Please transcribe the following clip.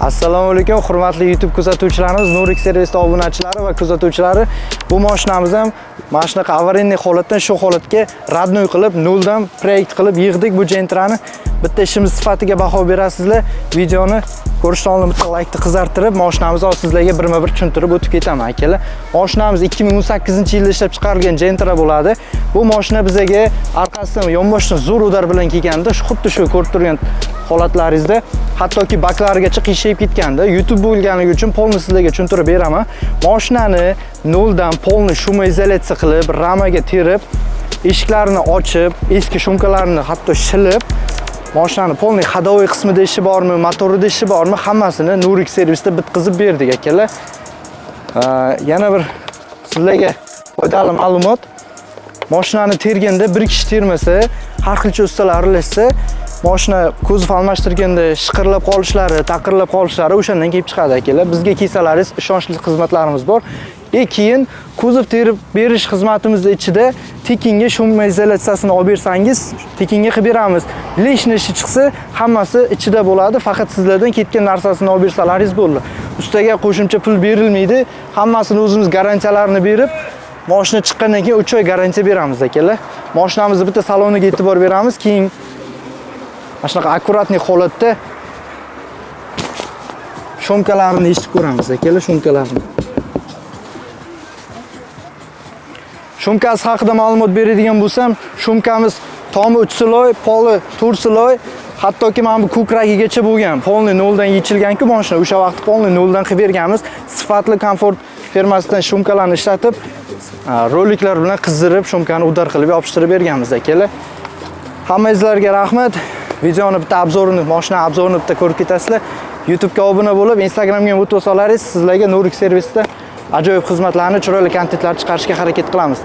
Assalomu alaykum, hurmatli YouTube kuzatuvchilarimiz, Nurik servis obunachilari va kuzatuvchilari. Bu mashinamiz ham mana shunaqa avariyaviy holatdan shu holatga radnoy qilib, noldan proyekt qilib yig'dik bu Gentrani. Bitta ishimiz sifatiga baho berasizlar. Videoni ko'rishdan oldin bitta laykni qizartirib, mashinamizni sizlarga birma-bir tushuntirib o'tib ketaman akalar. Mashinamiz 2018-yilda ishlab chiqarilgan Gentra bo'ladi. Bu mashina bizga orqasidan yonboshdan zo'r udar bilan kelganda, xuddi shu ko'rib turgan holatlaringizda hattoki baklarigacha qiyshayib ketganda, YouTube bo'lganligi uchun polni sizlarga tushuntirib beraman. Mashinani noldan polni shumoizolyatsiya qilib, ramaga terib, eshiklarini ochib, eski shumkalarni hatto shilib, mashinani polni hadoviy qismida ishi bormi, motorida ishi bormi, hammasini Nurik servisda bitkazib berdik akalar. Yana bir sizlarga foydali ma'lumot. Mashinani terganda bir kishi termasa, har xilcha ustalar aralashsa, mashina kuzov almashtirganda shiqirlab qolishlari, taqirlab qolishlari o'shandan kelib chiqadi akalar. Bizga kelsalaringiz ishonchli xizmatlarimiz bor. Keyin kuzov terib berish xizmatimizning ichida tekinga shum izolyatsiyasini olib bersangiz, tekinga qilib beramiz. Leshni ishi chiqsa, hammasi ichida bo'ladi. Faqat sizlardan ketgan narsasini olib bersalaringiz bo'ldi. Ustiga qo'shimcha pul berilmaydi. Hammasini o'zimiz garantiyalarini berib, mashina chiqqandan keyin 3 oy garantiya beramiz akalar. Mashinamizni bitta saloniga e'tibor beramiz. Keyin mana shunaqa akkuratniy holatda shumkalarni eshitib ko'ramiz akalar, shumkalarni. Shumkasi haqida ma'lumot beradigan bo'lsam, shumkamiz tomi 3 siloy, poli 4 siloy, hattoki mana bu ko'kragigacha bo'lgan. Polni noldan yechilgan-ku mashina, o'sha vaqt polni noldan qilib berganmiz. Sifatli komfort firmasidan shumkalarni ishlatib, roliklar bilan qizdirib, shumkani udar qilib yopishtirib berganmiz akalar. Hammangizlarga rahmat. Videoni bitta obzorini, mashina obzorini bitta ko'rib ketasizlar. YouTube'ga obuna bo'lib, Instagramga ham o'tib olsalaringiz, sizlarga Nurik servisda ajoyib xizmatlarni, chiroyli kontentlar chiqarishga harakat qilamiz.